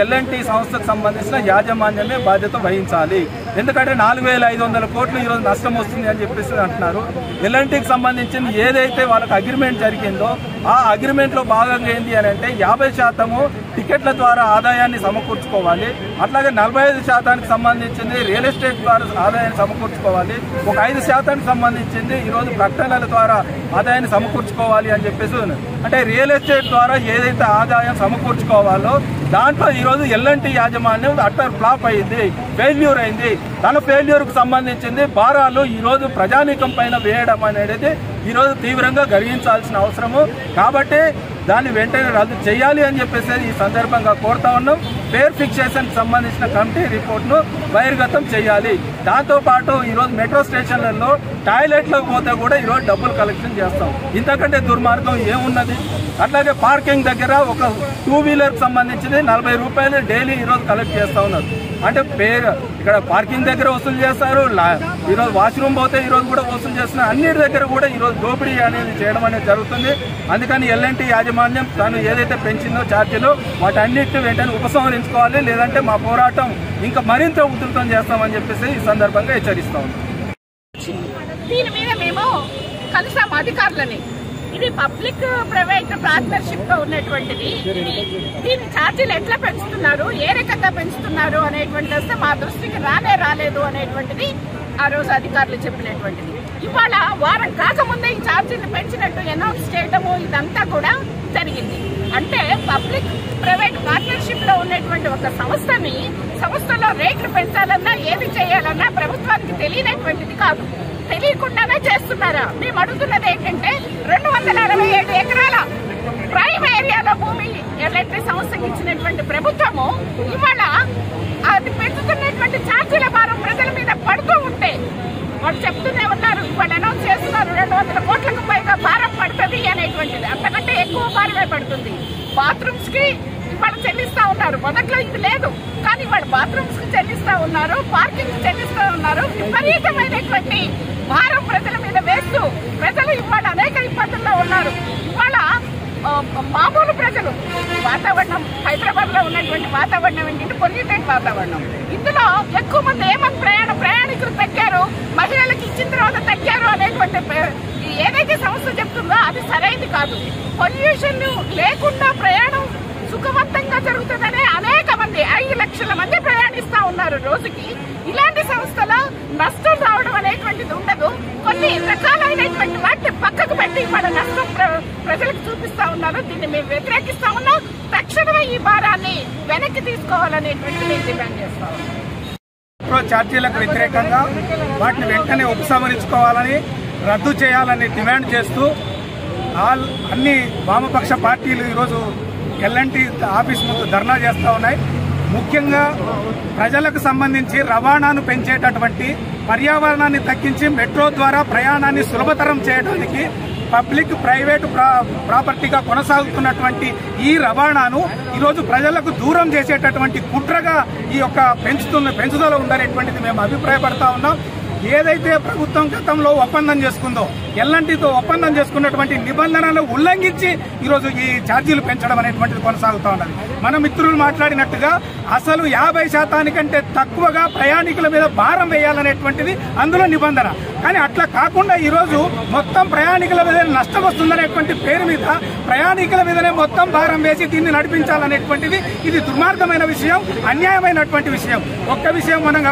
ఎల్ఎన్టీ సంస్థకు సంబంధించిన యాజమాన్యమే బాధ్యత వహించాలి. ఎందుకంటే 4,500 కోట్లు ఈరోజు నష్టం వస్తుంది అని చెప్పేసి అంటున్నారు. ఎల్ఎన్టీకి సంబంధించిన ఏదైతే వాళ్ళకి అగ్రిమెంట్ జరిగిందో ఆ అగ్రిమెంట్ లో భాగంగా ఏంటి అని అంటే 50% టికెట్ల ద్వారా ఆదాయాన్ని సమకూర్చుకోవాలి. అట్లాగే 45% సంబంధించింది రియల్ ఎస్టేట్ ద్వారా ఆదాయాన్ని సమకూర్చుకోవాలి. ఒక 5% సంబంధించింది ఈరోజు ప్రకటనల ద్వారా ఆదాయాన్ని సమకూర్చుకోవాలి అని చెప్పేసి అంటే రియల్ ఎస్టేట్ ద్వారా ఏదైతే ఆదాయం సమకూర్చుకోవాలో దాంట్లో ఈరోజు ఎల్ఎన్టీ యాజమాన్యం అట్టర్ ఫ్లాప్ అయింది, ఫెయిల్యూర్ అయింది. తన ఫెయిల్యూర్ కు సంబంధించింది భారాలు ఈరోజు ప్రజానీకం పైన వేయడం అనేది ఈరోజు తీవ్రంగా గర్హించాల్సిన అవసరము. కాబట్టి దాన్ని వెంటనే రద్దు చేయాలి అని చెప్పేసి ఈ సందర్భంగా కోరుతా ఉన్నాం. ఫేర్ ఫిక్సేషన్ సంబంధించిన కమిటీ రిపోర్ట్ను బహిర్గతం చేయాలి. దాంతోపాటు ఈరోజు మెట్రో స్టేషన్లలో టాయిలెట్లకు పోతే కూడా ఈరోజు డబ్బులు కలెక్షన్ చేస్తాం. ఇంతకంటే దుర్మార్గం ఏమున్నది? అట్లాగే పార్కింగ్ దగ్గర ఒక 2 వీలర్ సంబంధించింది 40 రూపాయలు డైలీ ఈరోజు కలెక్ట్ చేస్తూ ఉన్నారు. అంటే ఇక్కడ పార్కింగ్ దగ్గర వసూలు చేస్తారు, ఈరోజు వాష్రూమ్ పోతే ఈరోజు కూడా వసూలు చేస్తున్నారు. అన్నిటి దగ్గర కూడా ఈరోజు దోపిడీ అనేది చేయడం అనేది జరుగుతుంది. అందుకని ఎల్ఎన్టీ యాజమాన్యం తాను ఏదైతే పెంచిందో ఛార్జీలు వాటన్నిటిని వెంటనే ఉపసంహరించుకోవాలి, లేదంటే మా పోరాటం ఇంకా మరింత ఉధృతం చేస్తామని చెప్పేసి ఈ సందర్భంగా హెచ్చరిస్తా ఉన్నాం. దీని మీద మేము కలిసాం అధికారులని. ఇది పబ్లిక్ ప్రైవేట్ పార్ట్నర్షిప్ తో ఉన్నటువంటిది. దీని ఛార్జీలు ఎట్లా పెంచుతున్నారు, ఏ రకంగా పెంచుతున్నారు అనేటువంటిది వస్తే మా దృష్టికి రాలేదు అనేటువంటిది ఆ రోజు అధికారులు చెప్పినటువంటిది. ఇవాళ వారం కాకముందే ఈ ఛార్జీలు పెంచినట్టు అనౌన్స్ చేయడము ఇదంతా కూడా జరిగింది. అంటే పబ్లిక్ ప్రైవేట్ పార్ట్నర్షిప్ లో ఉన్నటువంటి ఒక సంస్థలో రేట్లు పెంచాలన్నా ఏది చేయాలన్నా ప్రభుత్వానికి తెలియనటువంటిది కాదు. తెలియకుండానే చేస్తున్నారా? మేము అడుగుతున్నది ఏంటంటే 267 ఎకరాల ప్రైమ్ ఏరియాలో భూమి ఎల్ఎన్టీ సంస్థకి ఇచ్చినటువంటి ప్రభుత్వము ఇవాళ అది పెంచుతున్నటువంటి ఛార్జీల భారం ప్రజల మీద పడుతూ ఉంటే వాళ్ళు చెప్తూనే ఉన్నారు, ఇవాళ అనౌన్స్ చేస్తున్నారు 200 కోట్లకు పైగా భారం పడుతుంది అనేటువంటిది. అంతకంటే ఎక్కువ భారమే పడుతుంది. బాత్రూమ్స్ కి ఇవాళ చెల్లిస్తా ఉన్నారు. మొదట్లో ఇది లేదు, కానీ ఇవాళ బాత్రూమ్స్ కి చెల్లిస్తా ఉన్నారు, పార్కింగ్ చెల్లిస్తా ఉన్నారు. విపరీతమైనటువంటి భారం ప్రజల మీద వేస్తూ ప్రజలు ఇవాళ అనేక ఇబ్బందుల్లో ఉన్నారు. ఇవాళ మామూలు ప్రజలు వాతావరణం హైదరాబాద్ లో ఉన్నటువంటి వాతావరణం ఏంటంటే పొల్యూటెడ్ వాతావరణం. ఇందులో ఎక్కువ మంది ఏమని ప్రయాణికులు తగ్గారు, మహిళలకు ఇచ్చిన తర్వాత తగ్గారు అనేటువంటి ఏదైతే సంస్థ చెప్తుందో అది సరైనది కాదు. పొల్యూషన్ లేకుండా ప్రయాణం సుఖవంతంగా జరుగుతుందనే అనేక మంది 5 లక్షల మంది ప్రయాణిస్తా ఉన్నారు రోజుకి. ఇలాంటి సంస్థల నష్టం రావడం అనేటువంటిది ఉండదు. కొన్ని రకాలైనటువంటి వాటిని పక్కకు పెట్టి మన నష్టం ప్రజలకు చూపిస్తా ఉన్నారు. దీన్ని మేము వ్యతిరేకిస్తా ఉన్నాం. తక్షణమే ఈ భారాన్ని వెనక్కి తీసుకోవాలనేటువంటి మేము డిమాండ్ చేస్తాం. మెట్రో ఛార్జీలకు వ్యతిరేకంగా వాటిని వెంటనే ఉపసంహరించుకోవాలని, రద్దు చేయాలని డిమాండ్ చేస్తూ అన్ని వామపక్ష పార్టీలు ఈరోజు ఎల్ఎన్టీ ఆఫీస్ ముందు ధర్నా చేస్తూ ఉన్నాయి. ముఖ్యంగా ప్రజలకు సంబంధించి రవాణాను పెంచేటటువంటి, పర్యావరణాన్ని తగ్గించి మెట్రో ద్వారా ప్రయాణాన్ని సులభతరం చేయడానికి పబ్లిక్ ప్రైవేట్ ప్రాపర్టీగా కొనసాగుతున్నటువంటి ఈ రవాణాను ఈరోజు ప్రజలకు దూరం చేసేటటువంటి కుట్రగా ఈ యొక్క పెంచుదల ఉందనేటువంటిది మేము అభిప్రాయపడతా ఉన్నాం. ఏదైతే ప్రభుత్వం గతంలో ఒప్పందం చేసుకుందో ఎల్ఎన్టీతో ఒప్పందం చేసుకున్నటువంటి నిబంధనలు ఉల్లంఘించి ఈరోజు ఈ ఛార్జీలు పెంచడం అనేటువంటిది కొనసాగుతూ ఉన్నది. మన మిత్రులు మాట్లాడినట్టుగా అసలు 50% తక్కువగా ప్రయాణికుల మీద భారం వేయాలనేటువంటిది అందులో నిబంధన. కానీ అట్లా కాకుండా ఈరోజు మొత్తం ప్రయాణికుల మీద నష్టం వస్తుందనేటువంటి పేరు మీద ప్రయాణికుల మీదనే మొత్తం భారం వేసి దీన్ని నడిపించాలనేటువంటిది ఇది దుర్మార్గమైన విషయం, అన్యాయమైనటువంటి విషయం. ఒక్క విషయం మనం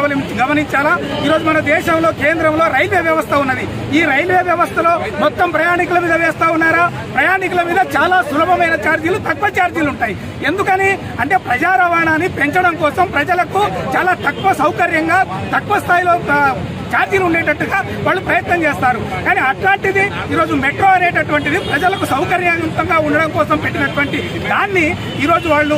గమనించాలా, ఈరోజు మన దేశంలో కేంద్రంలో రైల్వే వ్యవస్థ ఉన్నది. ఈ రైల్వే వ్యవస్థలో మొత్తం ప్రయాణికుల మీద వేస్తా ఉన్నారా? ప్రయాణికుల మీద చాలా సులభమైన ఛార్జీలు, తక్కువ ఛార్జీలు ఉంటాయి. ఎందుకని అంటే ప్రజా రవాణాని పెంచడం కోసం ప్రజలకు చాలా తక్కువ సౌకర్యంగా తక్కువ స్థాయిలో ఛార్జీలు ఉండేటట్టుగా వాళ్ళు ప్రయత్నం చేస్తారు. కానీ అట్లాంటిది ఈరోజు మెట్రో అనేటటువంటిది ప్రజలకు సౌకర్యవంతంగా ఉండడం కోసం పెట్టినటువంటి దాన్ని ఈరోజు వాళ్ళు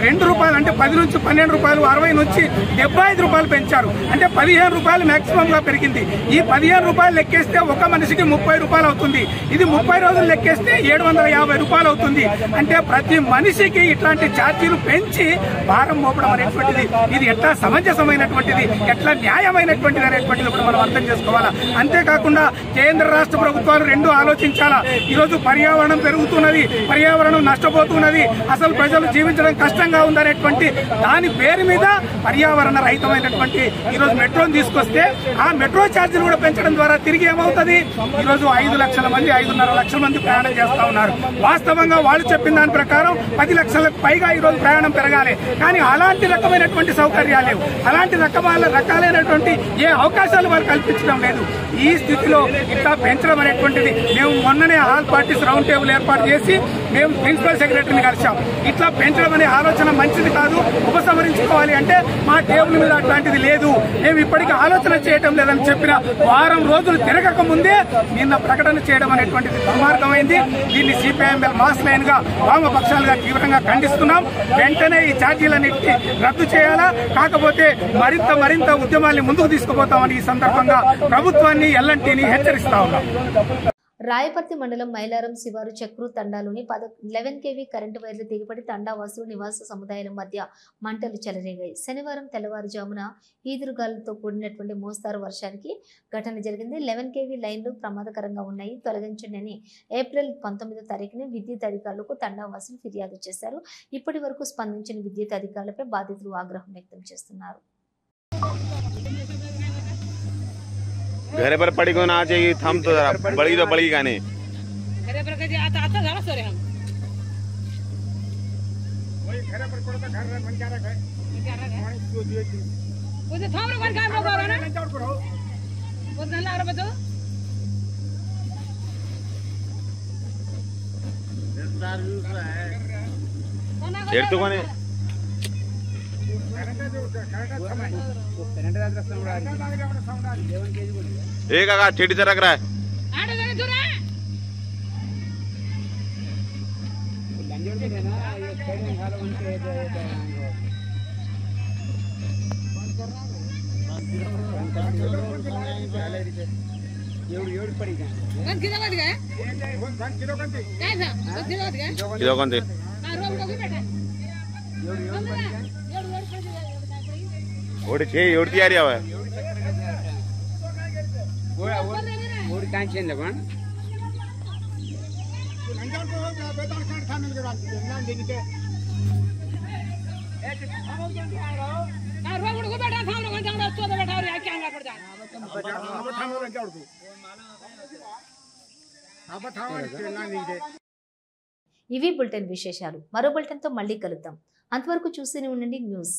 ₹2 అంటే 10 నుంచి 12 రూపాయలు, 60 నుంచి 75 రూపాయలు పెంచారు. అంటే 15 రూపాయలు మాక్సిమం గా పెరిగింది. ఈ 15 రూపాయలు లెక్కేస్తే ఒక మనిషికి 30 రూపాయలు అవుతుంది. ఇది 30 రోజులు లెక్కేస్తే 750 రూపాయలు అవుతుంది. అంటే ప్రతి మనిషికి ఇట్లాంటి ఛార్జీలు పెంచి భారం మోపడం అనేటువంటిది ఇది ఎట్లా సమంజసమైనటువంటిది, ఎట్లా న్యాయమైనటువంటిది అనేటువంటిది కూడా మనం అర్థం చేసుకోవాలా. అంతేకాకుండా కేంద్ర రాష్ట్ర ప్రభుత్వాలు రెండు ఆలోచించాలా. ఈరోజు పర్యావరణం పెరుగుతున్నది, పర్యావరణం నష్టపోతున్నది, అసలు ప్రజలు జీవించడం కష్టంగా ఉందనేటువంటి దాని పేరు మీద పర్యావరణ రహితమైనటువంటి ఈరోజు మెట్రోని తీసుకొస్తే ఆ మెట్రో ఛార్జీలు కూడా పెంచడం ద్వారా తిరిగి ఏమవుతుంది? ఈరోజు 5 లక్షల మంది, 5.5 లక్షల మంది ప్రయాణం చేస్తా ఉన్నారు. వాస్తవంగా వాళ్ళు చెప్పిన దాని ప్రకారం 10 లక్షలకు పైగా ఈరోజు ప్రయాణం పెరగాలి. కానీ అలాంటి రకమైనటువంటి సౌకర్యాలు లేవు, అలాంటి రకాలైనటువంటి ఏ అవకాశాలు వాళ్ళు కల్పించడం లేదు. ఈ స్థితిలో ఇట్లా పెంచడం అనేటువంటిది మేము మొన్ననే ఆల్ పార్టీస్ రౌండ్ టేబుల్ ఏర్పాటు చేసి మేము ప్రిన్సిపల్ సెక్రటరీని కలిసాం. ఇట్లా పెంచడం అనే ఆలోచన మంచిది కాదు, ఉపసంహరించుకోవాలి అంటే మా టేబుల్ మీద అట్లాంటిది లేదు, మేము ఇప్పటికీ ఆలోచన చేయడం లేదని చెప్పిన వారం రోజులు తిరగక ముందే నిన్న ప్రకటన చేయడం అనేటువంటిది దుర్మార్గమైంది. దీన్ని సిపిఐఎంఎల్ మాస్ లైన్ గా వామపక్షాలుగా తీవ్రంగా ఖండిస్తున్నాం. వెంటనే ఈ ఛార్జీలన్నింటినీ రద్దు చేయాలా, కాకపోతే మరింత ఉద్యమాన్ని ముందుకు తీసుకుపోతామని ఈ సందర్భంగా ప్రభుత్వాన్ని ఎల్ఎన్టీని హెచ్చరిస్తా ఉన్నాం. రాయపర్తి మండలం మైలారం శివారు చక్రు తండాలోని 11 kV కరెంటు వైర్లు తెగిపడి తండావాసులు నివాస సముదాయాల మధ్య మంటలు చెలరేగాయి. శనివారం తెల్లవారుజామున ఈదురుగాలులతో కూడినటువంటి మోస్తారు వర్షానికి ఘటన జరిగింది. 11 kV లైన్లు ప్రమాదకరంగా ఉన్నాయి, తొలగించండి ఏప్రిల్ 19వ తారీఖున విద్యుత్ అధికారులకు తండావాసులు ఫిర్యాదు చేశారు. ఇప్పటి వరకు స్పందించిన విద్యుత్ అధికారులపై బాధితులు ఆగ్రహం వ్యక్తం చేస్తున్నారు. घरे पर पड़ी को ना चाहिए, थम तो बड़ी गाने घरे पर कभी आता झाला सर हम वही घरे पर कोड़ा घर मन क्या रखा है वो जो थाम रखा काम रखा है ना वो नल्ला आ रहा बतो डेढ़ तो कोने एक आगा चिड़ी से रख रहा है किलो कौन थे ओडी छे ओडी तैयारी आवे ओडी कांच छे न पण अंजार को बेताल खान खान के रात ना दिन के एक हम जल्दी आ रहा ना रोड को बैठा था लोग जंगल तो बैठा रे क्या अंगा पड़ जा अब थाम रे क्या उड़ो अब थाम रे ना दिन के ఇవి బులెటిన్ విశేషాలు. మరో బులెటిన్తో మళ్ళీ కలుద్దాం. అంతవరకు చూస్తూనే ఉండండి న్యూస్.